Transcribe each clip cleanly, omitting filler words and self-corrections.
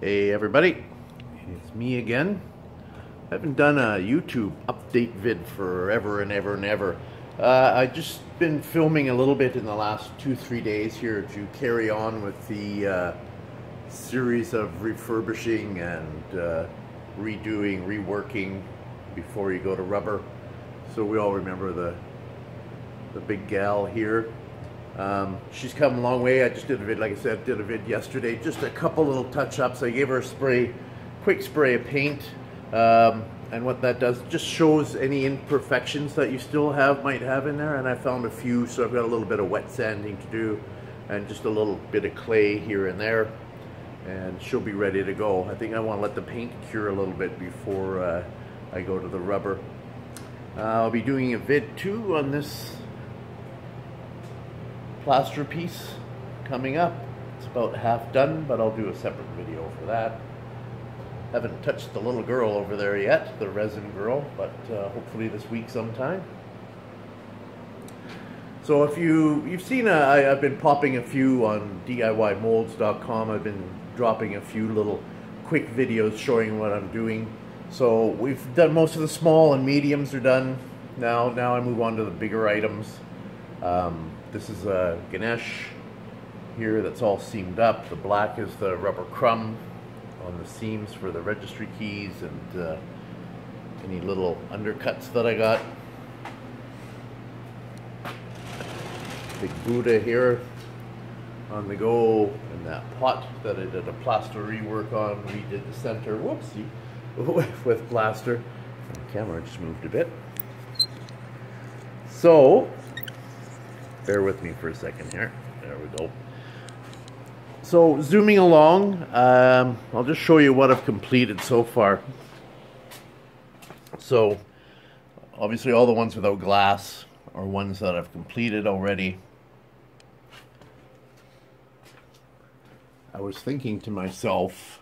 Hey everybody, it's me again. I haven't done a YouTube update vid forever and ever and ever. I've just been filming a little bit in the last 2-3 days here to carry on with the series of refurbishing and redoing, reworking before you go to rubber. So we all remember the big gal here. She's come a long way. I just did a vid, like I said, did a vid yesterday, just a couple little touch-ups. I gave her a quick spray of paint, and what that does, just shows any imperfections that you still might have in there, and I found a few, so I've got a little bit of wet sanding to do, and just a little bit of clay here and there, and she'll be ready to go. I think I want to let the paint cure a little bit before I go to the rubber. I'll be doing a vid too on this plaster piece coming up. It's about half done, but I'll do a separate video for that. Haven't touched the little girl over there yet, the resin girl, but hopefully this week sometime. So if you've seen, I've been popping a few on DIYmolds.com. I've been dropping a few little quick videos showing what I'm doing. So we've done most of the small and mediums are done. Now I move on to the bigger items. This is a Ganesh here that's all seamed up. The black is the rubber crumb on the seams for the registry keys and any little undercuts that I got. Big Buddha here on the go, and that pot that I did a plaster rework on. We did the center, whoopsie, with plaster. The camera just moved a bit. So bear with me for a second here. There we go. So zooming along, I'll just show you what I've completed so far. So obviously all the ones without glass are ones that I've completed already. I was thinking to myself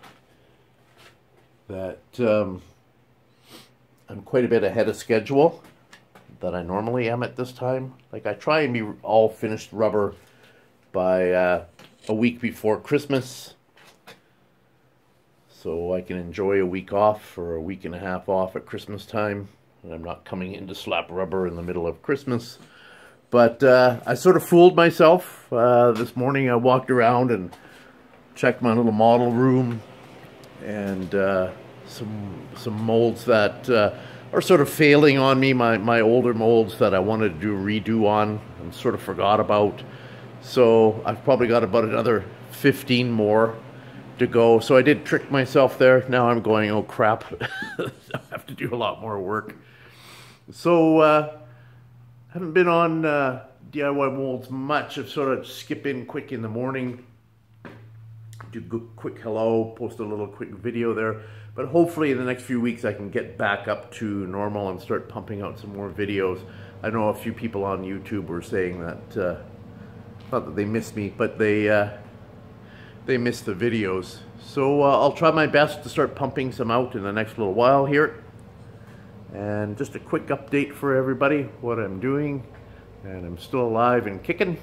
that I'm quite a bit ahead of schedule that I normally am at this time. Like, I try and be all finished rubber by a week before Christmas, so I can enjoy a week off or a week and a half off at Christmas time, and I'm not coming in to slap rubber in the middle of Christmas. But I sort of fooled myself. This morning I walked around and checked my little model room, and some molds that are sort of failing on me, my older molds that I wanted to do a redo on and sort of forgot about. So I've probably got about another 15 more to go. So I did trick myself there. Now I'm going, oh crap, I have to do a lot more work. So haven't been on DIY molds much. I've sort of skip in quick in the morning, do quick hello, post a little quick video there. But hopefully in the next few weeks I can get back up to normal and start pumping out some more videos. I know a few people on YouTube were saying that, not that they missed me, but they missed the videos. So I'll try my best to start pumping some out in the next little while here. And just a quick update for everybody, what I'm doing. And I'm still alive and kicking.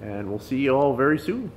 And we'll see you all very soon.